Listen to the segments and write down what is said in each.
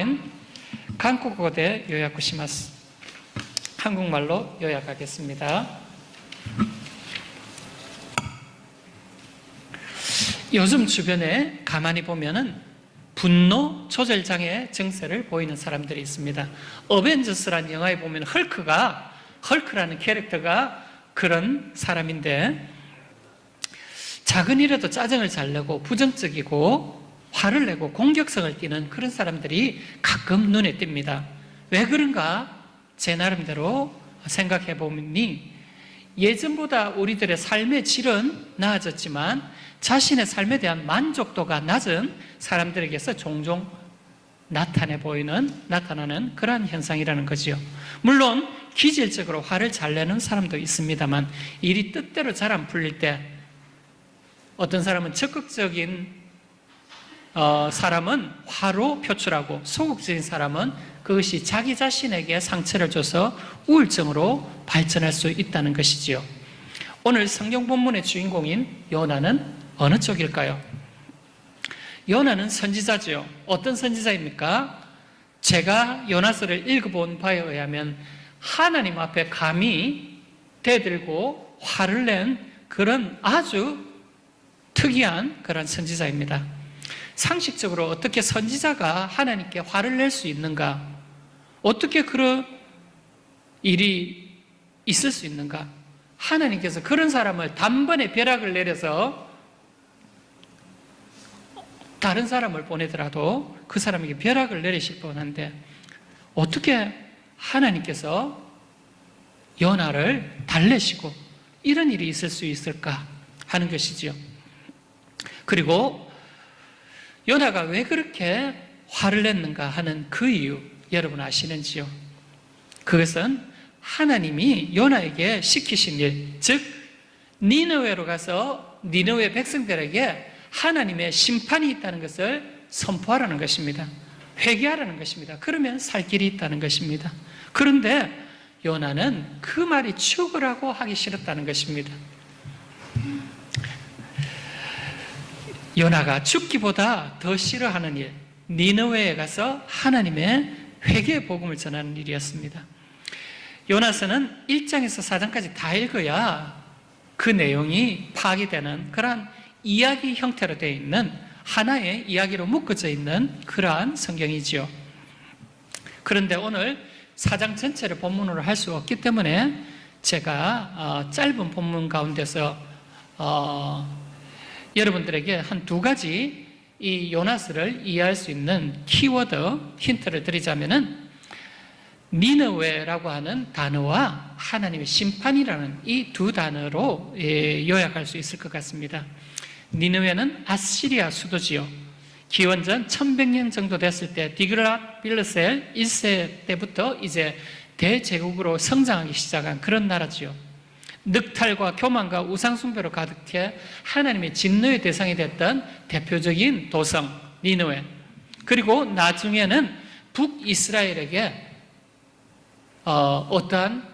編韓国語で要約します。 한국말로 요약하겠습니다. 요즘 주변에 가만히 보면은 분노 조절장애 증세를 보이는 사람들이 있습니다. 어벤져스라는 영화에 보면 헐크라는 캐릭터가 그런 사람인데, 작은 일에도 짜증을 잘 내고 부정적이고 화를 내고 공격성을 띠는 그런 사람들이 가끔 눈에 띕니다. 왜 그런가 제 나름대로 생각해 보니, 예전보다 우리들의 삶의 질은 나아졌지만 자신의 삶에 대한 만족도가 낮은 사람들에게서 종종 나타나는 그러한 현상이라는 거지요. 물론 기질적으로 화를 잘 내는 사람도 있습니다만, 일이 뜻대로 잘 안 풀릴 때 어떤 사람은 적극적인 사람은 화로 표출하고, 소극적인 사람은 그것이 자기 자신에게 상처를 줘서 우울증으로 발전할 수 있다는 것이지요. 오늘 성경 본문의 주인공인 요나는 어느 쪽일까요? 요나는 선지자지요. 어떤 선지자입니까? 제가 요나서를 읽어본 바에 의하면 하나님 앞에 감히 대들고 화를 낸 그런 아주 특이한 그런 선지자입니다. 상식적으로 어떻게 선지자가 하나님께 화를 낼 수 있는가? 어떻게 그런 일이 있을 수 있는가? 하나님께서 그런 사람을 단번에 벼락을 내려서 다른 사람을 보내더라도 그 사람에게 벼락을 내리실 뻔한데, 어떻게 하나님께서 요나를 달래시고 이런 일이 있을 수 있을까 하는 것이지요. 그리고 요나가 왜 그렇게 화를 냈는가 하는 그 이유, 여러분 아시는지요? 그것은 하나님이 요나에게 시키신 일, 즉 니느웨로 가서 니느웨 백성들에게 하나님의 심판이 있다는 것을 선포하라는 것입니다. 회개하라는 것입니다. 그러면 살 길이 있다는 것입니다. 그런데 요나는 그 말이 죽으라고 하기 싫었다는 것입니다. 요나가 죽기보다 더 싫어하는 일, 니느웨에 가서 하나님의 회개의 복음을 전하는 일이었습니다. 요나서는 1장에서 4장까지 다 읽어야 그 내용이 파악이 되는 그러한 이야기 형태로 되어 있는, 하나의 이야기로 묶어져 있는 그러한 성경이지요. 그런데 오늘 4장 전체를 본문으로 할 수 없기 때문에 제가 짧은 본문 가운데서 여러분들에게 한 두 가지 이 요나서를 이해할 수 있는 키워드 힌트를 드리자면은, 니느웨라고 하는 단어와 하나님의 심판이라는 이 두 단어로 요약할 수 있을 것 같습니다. 니느웨는 아시리아 수도지요. 기원전 1100년 정도 됐을 때 디글랏 빌레셀 1세 때부터 이제 대제국으로 성장하기 시작한 그런 나라지요. 늑탈과 교만과 우상숭배로 가득해 하나님의 진노의 대상이 됐던 대표적인 도성 니느웨, 그리고 나중에는 북이스라엘에게 어떠한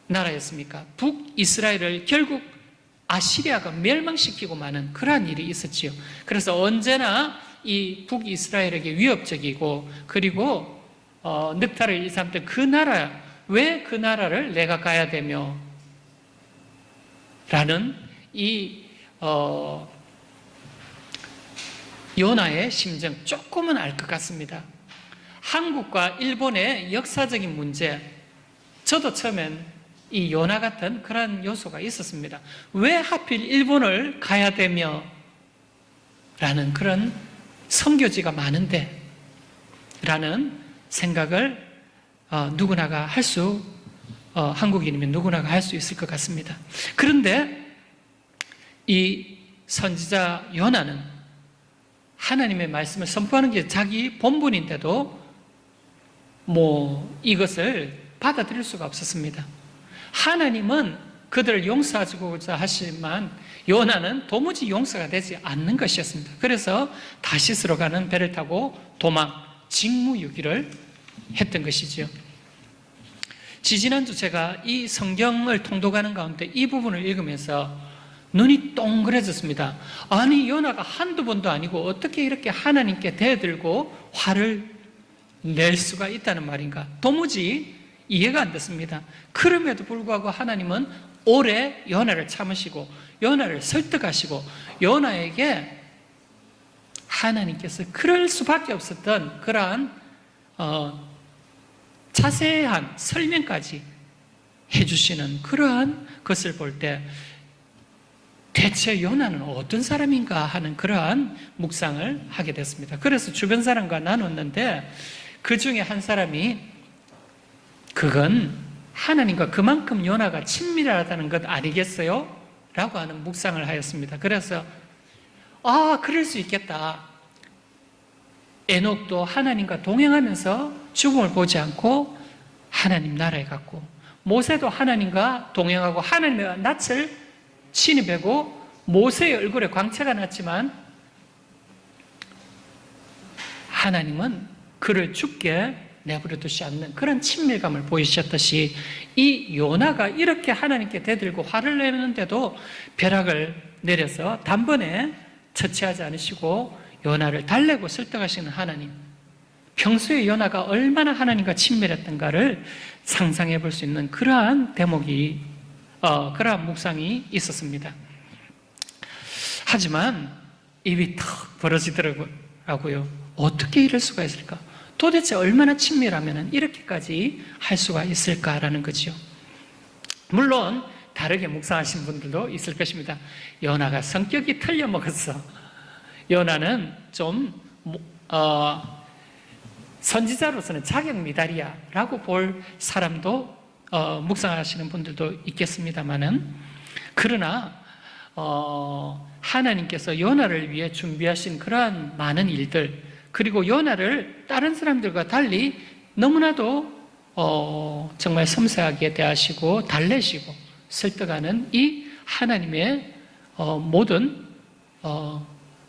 나라였습니까? 북이스라엘을 결국 아시리아가 멸망시키고 마는 그러한 일이 있었지요. 그래서 언제나 이 북이스라엘에게 위협적이고, 그리고 늑탈을 일삼던 그 나라, 왜 그 나라를 내가 가야 되며 라는 이 요나의 심정 조금은 알 것 같습니다. 한국과 일본의 역사적인 문제, 저도 처음엔 이 요나 같은 그런 요소가 있었습니다. 왜 하필 일본을 가야 되며 라는 그런 선교지가 많은데 라는 생각을 누구나가 할 수, 한국인이면 누구나가 할 수 있을 것 같습니다. 그런데 이 선지자 요나는 하나님의 말씀을 선포하는 게 자기 본분인데도 이것을 받아들일 수가 없었습니다. 하나님은 그들을 용서하고자 하시지만 요나는 도무지 용서가 되지 않는 것이었습니다. 그래서 다시스로 가는 배를 타고 직무유기를 했던 것이지요. 지지난주 제가 이 성경을 통독하는 가운데 이 부분을 읽으면서 눈이 동그래졌습니다. 아니, 요나가 한두 번도 아니고 어떻게 이렇게 하나님께 대들고 화를 낼 수가 있다는 말인가? 도무지 이해가 안 됐습니다. 그럼에도 불구하고 하나님은 오래 요나를 참으시고 요나를 설득하시고 요나에게 하나님께서 그럴 수밖에 없었던 그러한 자세한 설명까지 해주시는 그러한 것을 볼 때 대체 요나는 어떤 사람인가 하는 그러한 묵상을 하게 됐습니다. 그래서 주변 사람과 나눴는데 그 중에 한 사람이 그건 하나님과 그만큼 요나가 친밀하다는 것 아니겠어요? 라고 하는 묵상을 하였습니다. 그래서 그럴 수 있겠다. 에녹도 하나님과 동행하면서 죽음을 보지 않고 하나님 나라에 갔고, 모세도 하나님과 동행하고 하나님의 낯을 친히 뵈고 모세의 얼굴에 광채가 났지만 하나님은 그를 죽게 내버려 두지 않는 그런 친밀감을 보이셨듯이 이 요나가 이렇게 하나님께 대들고 화를 내는데도 벼락을 내려서 단번에 처치하지 않으시고 요나를 달래고 설득하시는 하나님, 평소에 요나가 얼마나 하나님과 친밀했던가를 상상해 볼 수 있는 그러한 대목이 그러한 묵상이 있었습니다. 하지만 입이 턱 벌어지더라고요. 어떻게 이럴 수가 있을까? 도대체 얼마나 친밀하면 이렇게까지 할 수가 있을까라는 거죠. 물론 다르게 묵상하신 분들도 있을 것입니다. 요나가 성격이 틀려먹었어. 요나는 좀 선지자로서는 자격 미달이야 라고 볼 사람도 묵상하시는 분들도 있겠습니다만은, 그러나 하나님께서 요나를 위해 준비하신 그러한 많은 일들, 그리고 요나를 다른 사람들과 달리 너무나도 정말 섬세하게 대하시고 달래시고 설득하는 이 하나님의 모든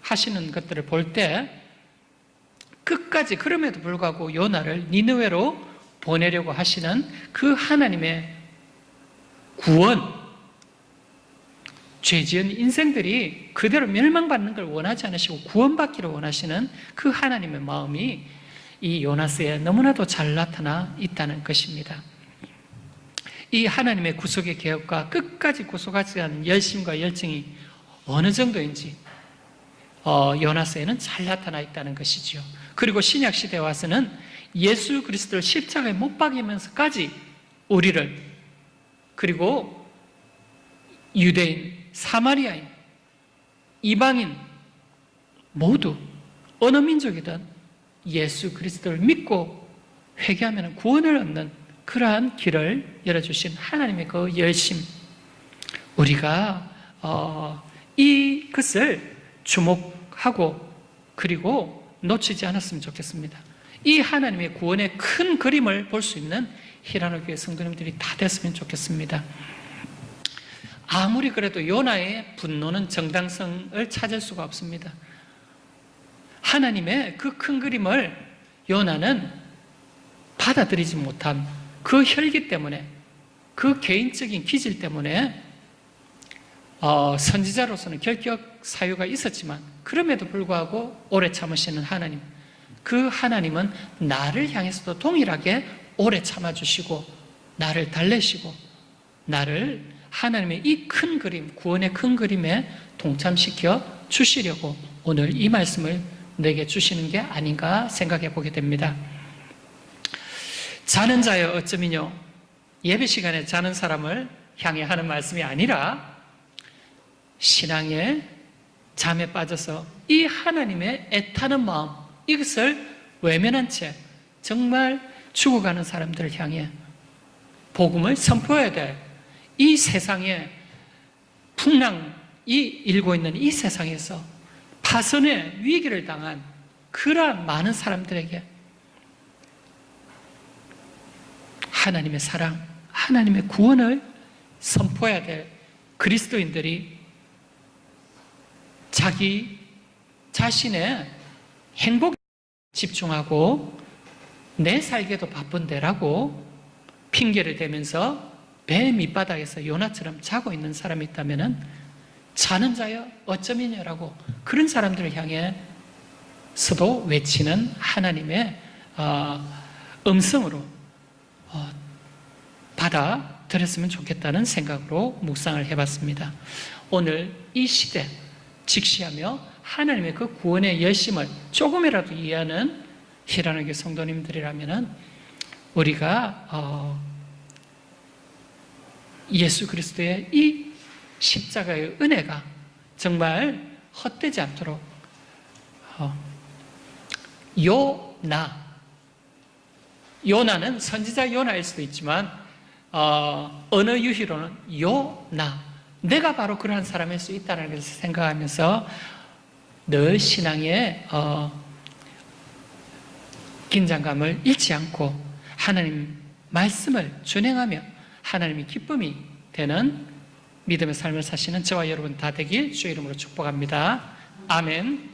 하시는 것들을 볼 때 끝까지 그럼에도 불구하고 요나를 니느웨로 보내려고 하시는 그 하나님의 구원, 죄 지은 인생들이 그대로 멸망받는 걸 원하지 않으시고 구원받기를 원하시는 그 하나님의 마음이 이 요나스에 너무나도 잘 나타나 있다는 것입니다. 이 하나님의 구속의 계획과 끝까지 구속하지 않은 열심과 열정이 어느 정도인지 요나스에는 잘 나타나 있다는 것이지요. 그리고 신약 시대에 와서는 예수 그리스도를 십자가에 못 박이면서까지 우리를, 그리고 유대인, 사마리아인, 이방인 모두 어느 민족이든 예수 그리스도를 믿고 회개하면 구원을 얻는 그러한 길을 열어주신 하나님의 그 열심, 우리가 이것을 주목하고 그리고 놓치지 않았으면 좋겠습니다. 이 하나님의 구원의 큰 그림을 볼 수 있는 히라노 교회 성도님들이 다 됐으면 좋겠습니다. 아무리 그래도 요나의 분노는 정당성을 찾을 수가 없습니다. 하나님의 그 큰 그림을 요나는 받아들이지 못한 그 혈기 때문에, 그 개인적인 기질 때문에 선지자로서는 결격 사유가 있었지만 그럼에도 불구하고 오래 참으시는 하나님, 그 하나님은 나를 향해서도 동일하게 오래 참아주시고 나를 달래시고 나를 하나님의 이 큰 그림, 구원의 큰 그림에 동참시켜 주시려고 오늘 이 말씀을 내게 주시는 게 아닌가 생각해 보게 됩니다. 자는 자여 어쩌미뇨, 예배 시간에 자는 사람을 향해 하는 말씀이 아니라 신앙의 잠에 빠져서 이 하나님의 애타는 마음, 이것을 외면한 채 정말 죽어가는 사람들을 향해 복음을 선포해야 될 이 세상에 풍랑이 일고 있는 이 세상에서 파선의 위기를 당한 그러한 많은 사람들에게 하나님의 사랑, 하나님의 구원을 선포해야 될 그리스도인들이 자기 자신의 행복에 집중하고 내 살기도 바쁜데라고 핑계를 대면서 배 밑바닥에서 요나처럼 자고 있는 사람이 있다면 자는 자여 어쩌면이라고 그런 사람들을 향해서도 외치는 하나님의 음성으로 받아들였으면 좋겠다는 생각으로 묵상을 해봤습니다. 오늘 이 시대 직시하며 하나님의 그 구원의 열심을 조금이라도 이해하는 희란하게 성도님들이라면 우리가 예수 그리스도의 이 십자가의 은혜가 정말 헛되지 않도록 요나는 선지자 요나일 수도 있지만 어느 유희로는 요나, 내가 바로 그러한 사람일 수 있다는 것을 생각하면서 늘 신앙의 긴장감을 잃지 않고 하나님 말씀을 준행하며 하나님이 기쁨이 되는 믿음의 삶을 사시는 저와 여러분 다 되길 주의 이름으로 축복합니다. 아멘.